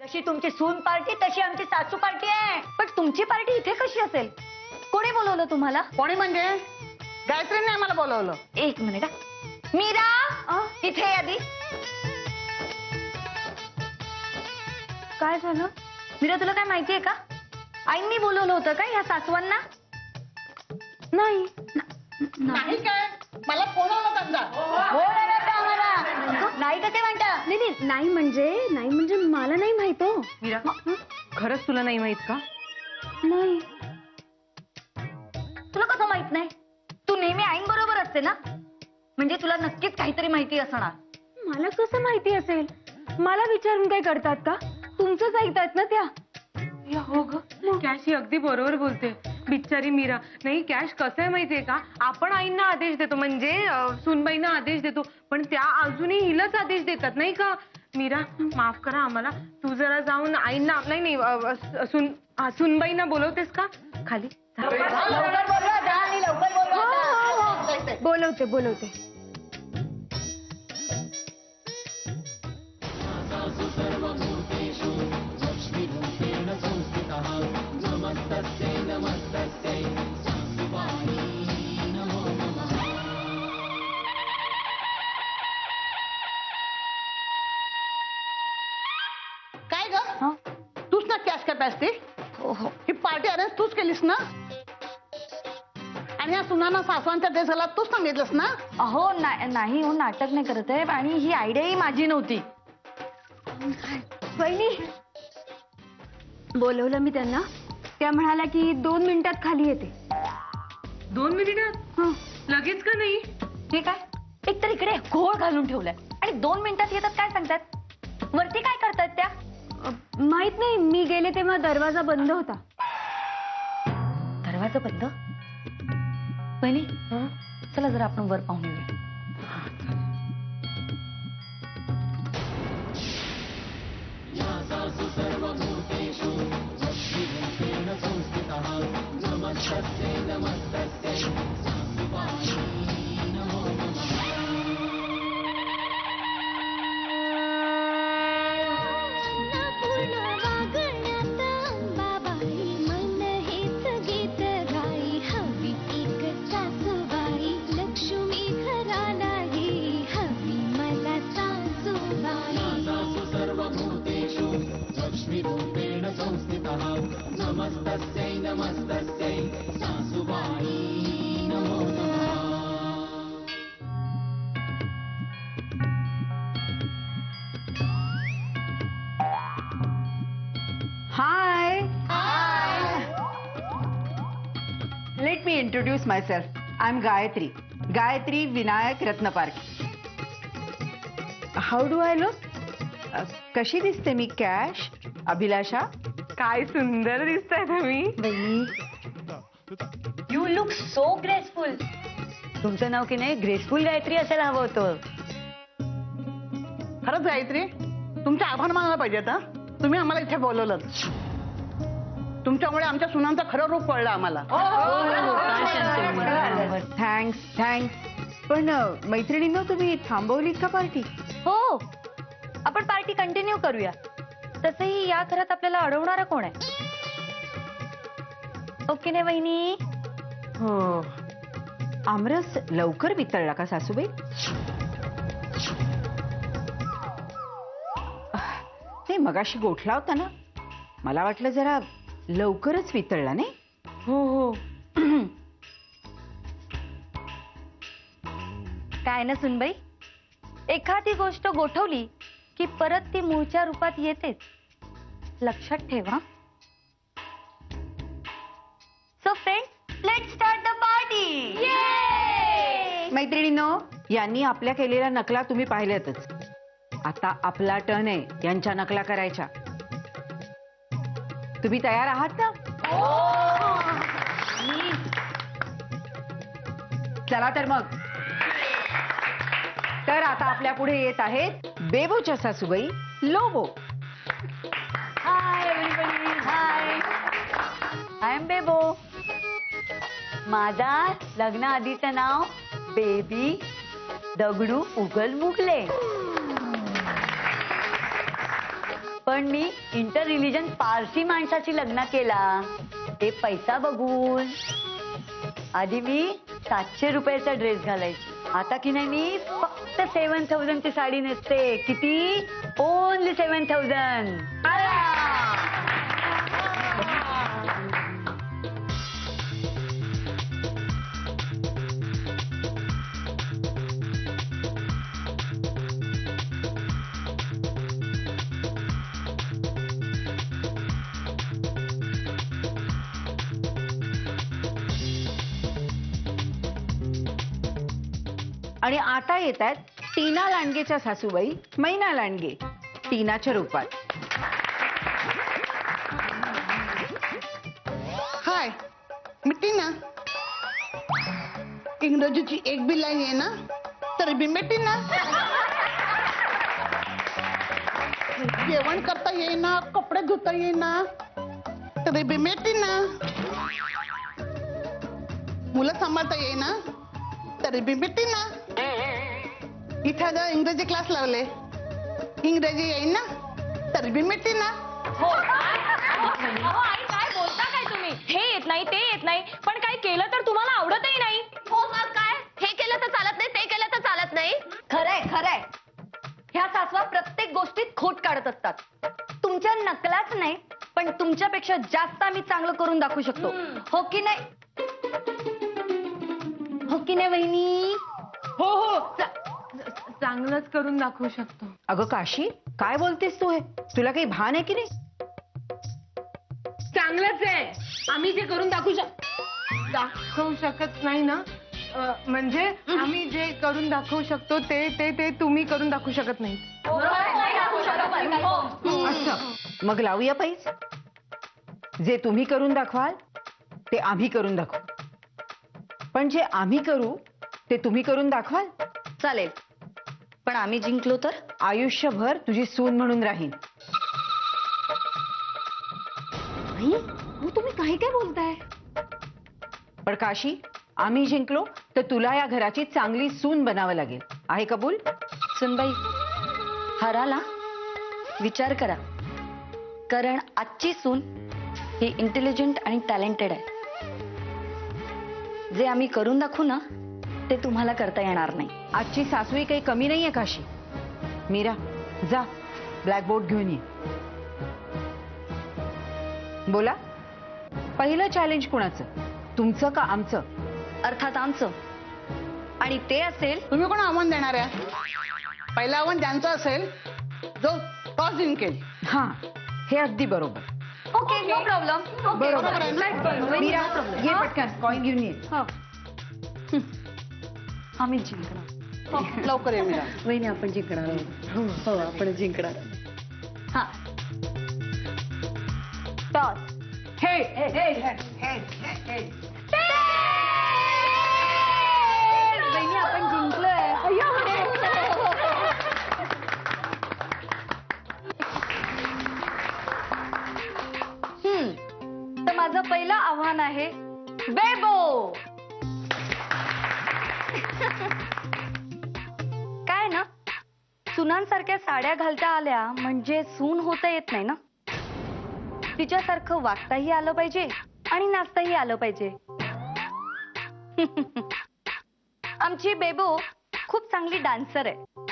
जशी तुमची सून पार्टी तशी आमची सासू पार्टी आहे. पण तुमची पार्टी इथे कशी असेल? कोणी बोलवलं तुम्हाला? कोणी म्हणजे? गायत्रीने आम्हाला बोलवलं. एक मिनिट हा. मीरा इथे ये आधी. काय झालं मीरा, तुला काय माहितीये का? आईंनी बोलवलं होतं का या सासवांना? नाही नाही काय? मला फोन आला त्यांचा. नाही का ते म्हणता? नाही म्हणजे मला नाही माहित हो. मीरा, खरंच तुला नाही माहित का? नाही. तुला कसं माहित नाही? तू नेहमी आईंबरोबर असते ना, म्हणजे तुला नक्कीच काहीतरी माहिती असणार. मला कसं माहिती असेल? मला विचारून काय करतात का? तुमचंच ऐकतात ना त्या. हो ग, कॅश ही अगदी बरोबर बोलते. बिचारी मीरा. नाही, कॅश कसं आहे माहितीये का, आपण आईंना आदेश देतो, म्हणजे सुनबाईंना आदेश देतो, पण त्या अजूनही हिलाच आदेश देतात नाही का? मीरा, माफ करा आम्हाला. तू जरा जाऊन आईंना, नाही सुनबाईंना बोलवतेस का खाली? लवकर बोलवा जा आणि लवकर बोलवा. बोलवते. काय ग? तूच ना कॅश करत असते? हो. ही पार्टी अरेंज तूच केलीस ना? आणि या सुनाना सासवांच्या देशाला तूच सांगितलंस ना? अहो नाही हो, नाटक नाही करत आहे. आणि ही आयडियाही माझी नव्हती. वहिनी, बोलवलं मी त्यांना. त्या म्हणाल्या की 2 मिनिटात खाली येते. 2 मिनिटात? लगेच का नाही? हे काय, एक तर इकडे घोळ घालून ठेवलाय आणि 2 मिनिटात येतात काय सांगतात? वरती काय करतायत त्या? माहित नाही, मी गेले तेव्हा दरवाजा बंद होता. दरवाजा बंद? बहिणी, चला जरा आपण वर पाहून येऊया. Hi. Let me introduce myself. I'm Gayatri. Gayatri Vinayak Ratnapark. How do I look? कशी दिसते मी? कॅश? अभिलाषा? काय सुंदर दिसताय तुम्ही. बहिणी, यू लुक सो ग्रेसफुल. तुमचं नाव की नाही ग्रेसफुल गायत्री असायला हवं होतं. खरंच गायत्री, तुमचे आभार मानायला पाहिजेत. तुम्ही आम्हाला इथे बोलवलं. तुमच्यामुळे आमच्या सुनांचं खरं रूप कळलं आम्हाला. थँक्स. पण मैत्रिणींनो, तुम्ही थांबवलीत का पार्टी? हो, आपण पार्टी कंटिन्यू करूया. तसंही या घरात आपल्याला अडवणारा कोण आहे? ओके नाही वहिनी? हो. आमरस लवकर वितळला का सासूबाई? ते मगाशी गोठला होता ना, मला वाटलं जरा लवकरच वितळला नाही? हो. काय ना सुनबाई, एखादी गोष्ट गोठवली की परत ती मूळच्या रूपात येतेच. लक्षात ठेवा. So friends, let's start the party. मैत्रिणींनो, यांनी आपल्या केलेल्या नकला तुम्ही पाहिल्यातच. आता आपला टर्न आहे यांच्या नकला करायच्या. तुम्ही तयार आहात ना? चला तर मग. तर आता आपल्या पुढे येत आहेत बेबोच्या सासूबाई Lobo. Hi everybody. High, I am बेबो. माझा लग्न आधीचं नाव बेबी दगडू उगल मुगले. पण मी इंटर रिलिजन पारसी माणसाची लग्न केला ते पैसा बघून. आधी मी 700 रुपयाचा ड्रेस घालायची, आता की नाही मी फक्त 7000 ची साडी नेसते. किती? ओनली 7000. आणि आता येत आहेत टीना लांडगेच्या सासूबाई मैना लांडगे टीनाच्या रूपात. हाय, मी टीना. इंग्रजीची एक बी लाईन आहे ना तरी बी मी टीना. जेवण करता येईना, कपडे धुता येईना तरी बी मी टीना. मुलं सांभाळता येईना तरी बी मी टीना. इथं जर इंग्रजी क्लास लावले, इंग्रजी येईना तरी बी मी टीना. आई काय बोलता काय तुम्ही? हे येत नाही ते येत नाही, पण काय केलं तर तुम्हाला आवडतही नाही. हो काय? हे केलं तर चालत नाही, ते केलं तर चालत नाही. खरंय खरंय. ह्या सासवा प्रत्येक गोष्टीत खोट काढत असतात. तुमच्या नकलाच नाही, पण तुमच्यापेक्षा जास्त आम्ही चांगलं करून दाखवू शकतो. हो की नाही? हो की नाही वहिनी? हो हो चांगलंच करून दाखवू शकतो. अगं काशी, काय बोलतेस तू? हे तुला काही भान आहे की नाही? चांगलंच आहे. आम्ही जे करून दाखवू शकत नाही ना, म्हणजे आम्ही जे करून दाखवू शकतो ते ते ते तुम्ही करून दाखवू शकत नाही. असं मग लावूया पैस. जे तुम्ही करून दाखवाल ते आम्ही करून दाखवू, पण जे आम्ही करू ते तुम्ही करून दाखवाल. चालेल, पण आम्ही जिंकलो तर आयुष्यभर तुझी सून म्हणून राहीन. तुम्ही काही काय बोलताय? पण काशी, आम्ही जिंकलो तर तुला या घराची चांगली सून बनावं लागेल. आहे कबूल? सुनबाई, हराला विचार करा, कारण आजची सून ही इंटेलिजंट आणि टॅलेंटेड आहे. जे आम्ही करून दाखवू ना ते तुम्हाला करता येणार नाही. आजची सासूही काही कमी नाहीये काशी. मीरा, जा ब्लॅकबोर्ड घेऊन ये. बोला, पहिलं चॅलेंज कुणाचं, तुमचं का आमचं? अर्थात आमचं. आणि ते असेल तुम्ही कोण आव्हान देणार आहे? पहिलं आव्हान ज्यांचं असेल जो टॉस जिंकेल. हा, हे अगदी बरोबर. Okay, no problem. बरोबर आहे ना? मीरा, ये पटकन कॉईन घेऊन ये. आम्ही जिंकणार. लवकर ये मीरा. वहिनी, आपण जिंकणार आहोत. हो, आपण जिंकणार आहोत. हा, टॉस. हे वहिनी, आपण जिंकलोय. तर माझं पहिलं आव्हान आहे बेबो. काय ना, सुनांसारख्या साड्या घालता आल्या म्हणजे सून होता येत नाही ना. तिच्यासारखं वागताही आलं पाहिजे आणि नाचताही आलं पाहिजे. आमची बेबो खूप चांगली डान्सर आहे.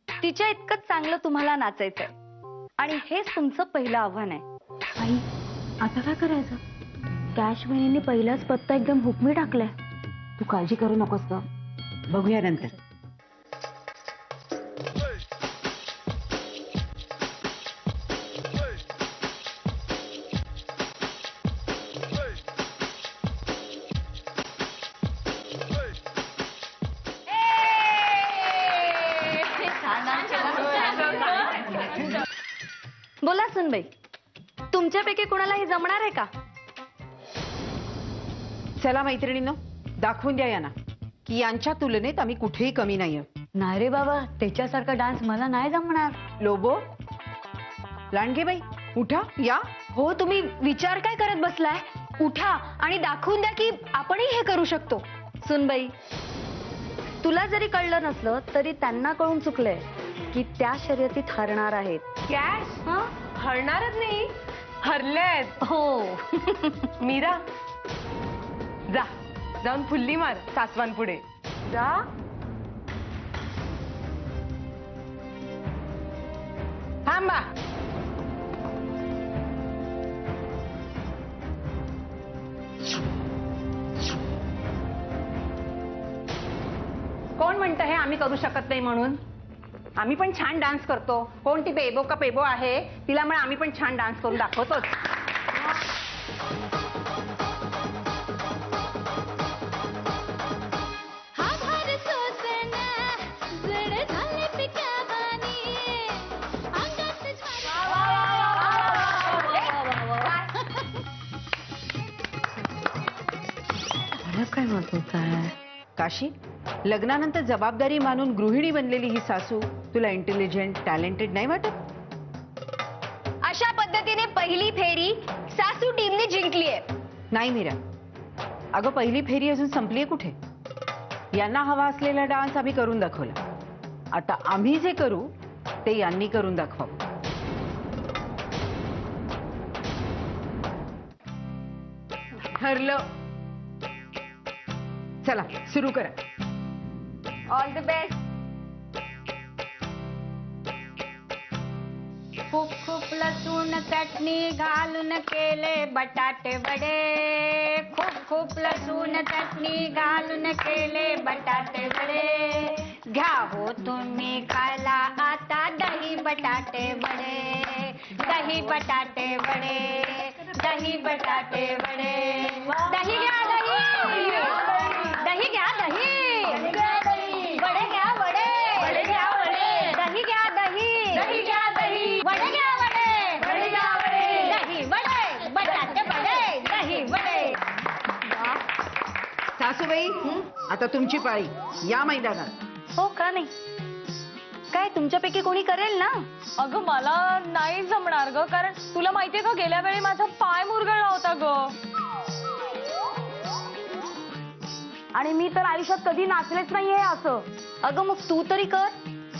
तिच्या इतकंच चांगलं तुम्हाला नाचायचंय आणि हेच तुमचं पहिलं आव्हान आहे. आई, आता काय करायचं? कॅश वहिनीने पहिलाच पत्ता एकदम हुकमी टाकलाय. तू काळजी करू नकोस ग, बघूया नंतर. बोला सुनबाई, तुमच्यापैकी कोणाला हे जमणार आहे का? चला मैत्रिणींनो, दाखवून द्या यांना की यांच्या तुलनेत आम्ही कुठेही कमी नाहीये. नाही रे बाबा, त्याच्यासारखा डान्स मला नाही जमणार. लोबो, लांडगेबाई, उठा, या. हो, तुम्ही विचार काय करत बसलाय? उठा आणि दाखवून द्या की आपणही हे करू शकतो. सुनबाई, तुला जरी कळलं नसलं तरी त्यांना कळून चुकलंय की त्या शर्यतीत हरणार आहेत. कॅश हं? हरणारच नाही, हरलेत. हो. मीरा जा, जाऊन फुल्ली मार सासवांपुढे जा. थांबा. कोण म्हणतं हे आम्ही करू शकत नाही म्हणून? आम्ही पण छान डान्स करतो. कोण ती बेबो का पेबो आहे तिला म्हणा, आम्ही पण छान डान्स करून दाखवतोच. काय महत्वाचं आहे? काशी, लग्नानंतर जबाबदारी मानून गृहिणी बनलेली ही सासू तुला इंटेलिजंट टॅलेंटेड नाही वाटत? अशा पद्धतीने पहिली फेरी सासू टीमने जिंकली आहे. नाही मीरा, अगं पहिली फेरी अजून संपलीये कुठे? यांना हवा असलेला डान्स आम्ही करून दाखवला. आता आम्ही जे करू ते यांनी करून दाखवावं. ठरलं. चला सुरू करा. All the best. खूप खूप लसूण चटणी घालून केले बटाटे वडे. खूप खूप लसूण चटणी घालून केले बटाटे वडे. घ्या हो तुम्ही खायला आता दही बटाटे वडे. दही बटाटे वडे. दही बटाटे वडे. दही घ्या दही. दही घ्या दही. वडे घ्या वडे. वडे घ्या वडे. दही घ्या दही. दही घ्या दही. वडे घ्या वडे. वडे घ्या वडे. दही वडे. बटाटे वडे. दही वडे. सासूबाई, आता तुमची पाळी. या मैदानात. हो का नाही? काय तुमच्यापैकी कोणी करेल ना? अगं मला नाही जमणार ग, कारण तुला माहितीये का गेल्या वेळी माझा पाय मुरगळला होता ग. आणि मी तर आयुष्यात कधी नाचलेच नाहीये असं. अगं मग तू तरी कर.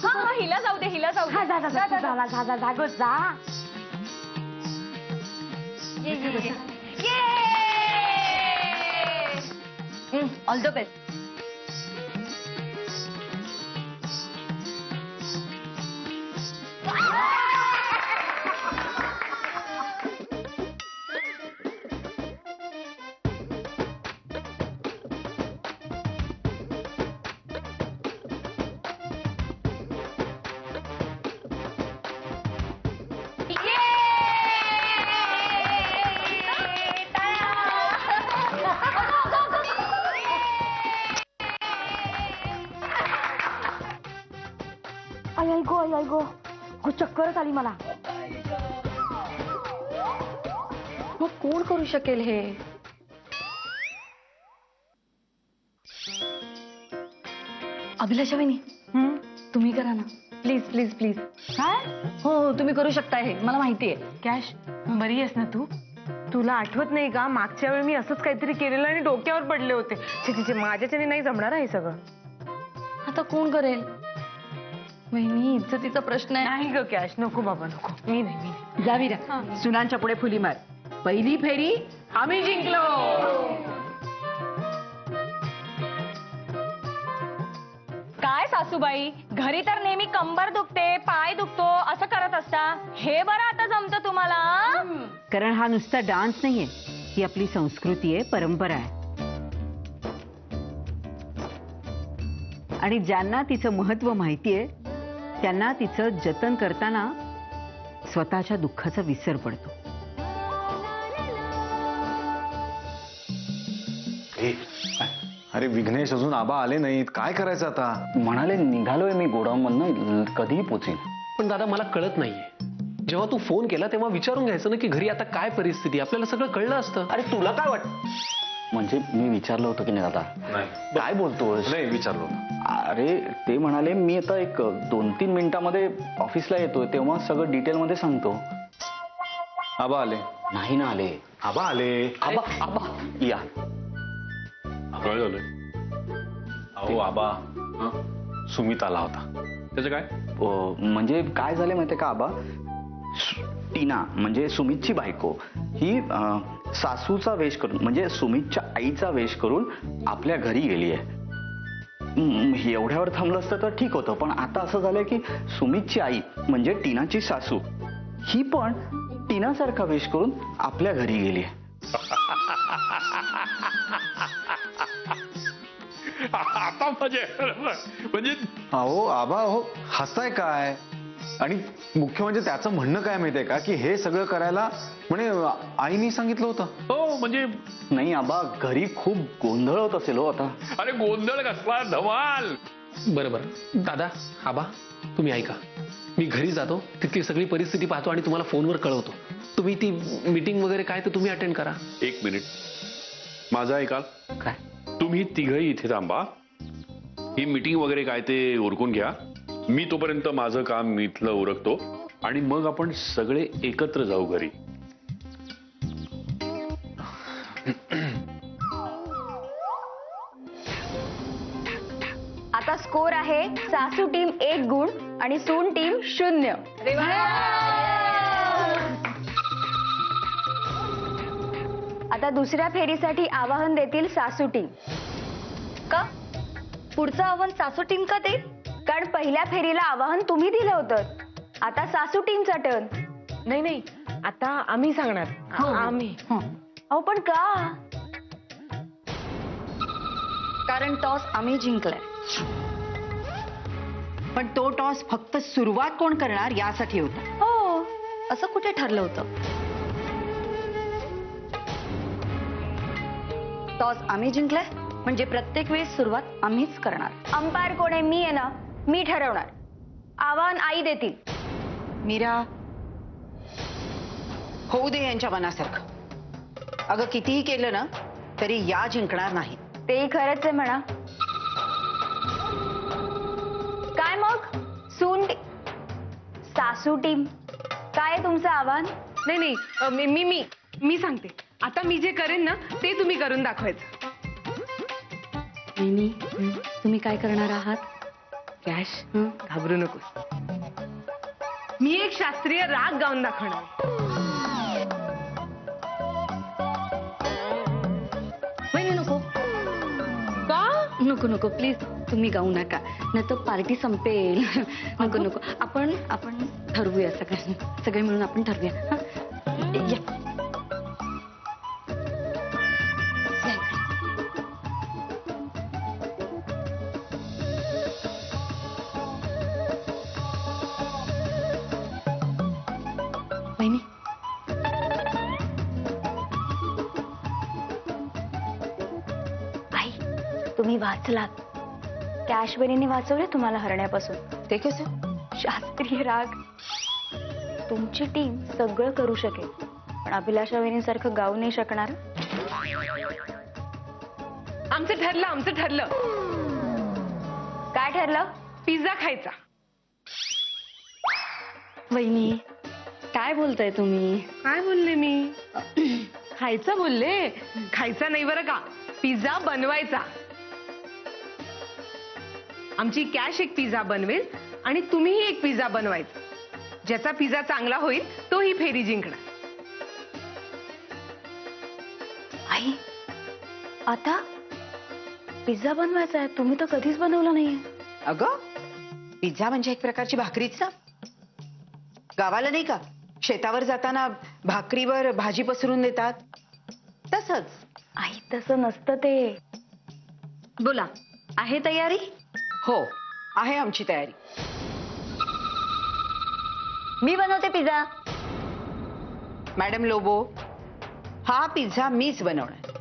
हा हिला जाऊ दे, हिला जाऊ हा दे. जा जा जा जा जा जा जा गं, जा. All the best. आई गो हो, चक्करच आली मला. मग कोण करू शकेल हे? अभिलाषा वहिनी, तुम्ही करा ना प्लीज प्लीज प्लीज. काय? हो हो तुम्ही करू शकता हे, मला माहितीये. कॅश, बरी आहेस ना तू? तुला आठवत नाही का मागच्या वेळी मी असंच काहीतरी केलेलं आणि डोक्यावर पडले होते. छे माझ्याच्याने नाही जमणार आहे सगळं. आता कोण करेल? वहिनी इज्जतीचा प्रश्न आहे. नाही ग कॅश, नको बाबा नको. मी नाही. जा मीरा, सुनांच्या पुढे फुली मार. पहिली फेरी आम्ही जिंकलो. काय सासूबाई, घरी तर नेहमी कंबर दुखते, पाय दुखतो असं करत असता. हे बरं आता जमतं तुम्हाला? कारण हा नुसता डान्स नाहीये, ही आपली संस्कृती आहे, परंपरा आहे. आणि ज्यांना तिचं महत्व माहितीये त्यांना तिचं जतन करताना स्वतःच्या दुःखाचा विसर पडतो. अरे विघ्नेश, अजून आबा आले नाहीत, काय करायचं आता? म्हणाले निघालोय मी गोडाऊन मधनं, कधीही पोचीन. पण दादा मला कळत नाहीये, जेव्हा तू फोन केला तेव्हा विचारून घ्यायचं ना की घरी आता काय परिस्थिती, आपल्याला सगळं कळलं असतं. अरे तुला काय वाटत? म्हणजे मी विचारलं होतं की नाही दादा? नाही. काय बोलतोस? नाही विचारलो. अरे ते म्हणाले मी आता एक 2-3 मिनिटांमध्ये ऑफिसला येतोय, तेव्हा सगळं डिटेल मध्ये सांगतो. आबा आले? नाही ना आले. आबा आले. आबा आबा या. कळलं. अहो आबा, सुमित आला होता. त्याचं काय? म्हणजे काय झालं माहितीये का आबा, टीना म्हणजे सुमितची बायको ही सासूचा वेश करून म्हणजे सुमितच्या आईचा वेश करून आपल्या घरी गेली आहे. एवढ्यावर थांबलं असतं तर ठीक होतं, पण आता असं झालंय की सुमितची आई म्हणजे टीनाची सासू ही पण टीनासारखा वेश करून आपल्या घरी गेली आहे. आता म्हणजे अहो आबा, अहो हसाय काय? आणि मुख्य म्हणजे त्याचं म्हणणं काय माहितीये का, की हे सगळं करायला म्हणे आईनी सांगितलं होतं. हो म्हणजे नाही आबा, घरी खूप गोंधळ होत असेल हो आता. अरे गोंधळ कसला, धमाल. बरोबर दादा, आबा तुम्ही ऐका, मी घरी जातो, तिथली सगळी परिस्थिती पाहतो आणि तुम्हाला फोनवर कळवतो. तुम्ही ती मीटिंग वगैरे काय तर तुम्ही अटेंड करा. एक मिनिट, माझा ऐकाल? काय? तुम्ही तिघही इथे थांबा, ही मीटिंग वगैरे काय ते उरकून घ्या. मी तोपर्यंत माझं काम इथलं उरकतो आणि मग आपण सगळे एकत्र जाऊ घरी. आता स्कोर आहे सासू टीम 1 गुण आणि सून टीम 0. आता दुसऱ्या फेरीसाठी आवाहन देतील सासू टीम. का? पुढचं आव्हान सासू टीम का देईल? कारण पहिल्या फेरीला आवाहन तुम्ही दिलं होतं. आता सासू टीमचा टर्न. नाही नाही, आता आम्ही सांगणार. आम्ही. अहो पण का? कारण टॉस आम्ही जिंकलाय. पण तो टॉस फक्त सुरुवात कोण करणार यासाठी होता. हो, असं कुठे ठरलं होतं? टॉस आम्ही जिंकलाय म्हणजे प्रत्येक वेळेस सुरुवात आम्हीच करणार. अंपायर कोण आहे? मी आहे ना, मी ठरवणार. आव्हान आई देतील. मीरा, होऊ दे यांच्या मनासारखं. अगं कितीही केलं ना तरी या जिंकणार नाही. तेही खरंच आहे म्हणा. काय मग सून सासू टीम, काय आहे तुमचं आव्हान? नाही नाही, मी सांगते. आता मी जे करेन ना ते तुम्ही करून दाखवायचं. तुम्ही काय करणार आहात? कॅश, घाबरू नको. मी एक शास्त्रीय राग गाऊन दाखवणार. वहिनी नको. का? नको नको प्लीज, तुम्ही गाऊ नका, नाही तर पार्टी संपेल. नको नको, आपण ठरवूया, सगळे मिळून आपण ठरवूया. या. वहिनी, आई तुम्ही वाचलात. कॅश बनीने वाचवले तुम्हाला हरण्यापासून. ते कसं? शास्त्रीय राग. तुमची टीम सगळं करू शकेल पण अभिलाषा वहिनीसारखं गाऊ नाही शकणार. आमचं ठरलं. काय ठरलं? पिझ्झा खायचा. वहिनी काय बोलताय तुम्ही? काय बोलले मी? खायचा बोलले. खायचा नाही बरं का, पिझ्झा बनवायचा. आमची कॅश एक पिझ्झा बनवेल आणि तुम्हीही एक पिझ्झा बनवायचा. ज्याचा पिझ्झा चांगला होईल तो ही फेरी जिंकणार. आई आता पिझ्झा बनवायचा आहे? तुम्ही तर कधीच बनवला नाहीये. अगं पिझ्झा म्हणजे एक प्रकारची भाकरीच ना. गावाला नाही का शेतावर जाताना भाकरीवर भाजी पसरून देतात तसंच. आई तसं नसतं ते. बोला, आहे तयारी? हो, आहे आमची तयारी. मी बनवते पिझ्झा. मॅडम लोबो, हा पिझ्झा मीच बनवणार.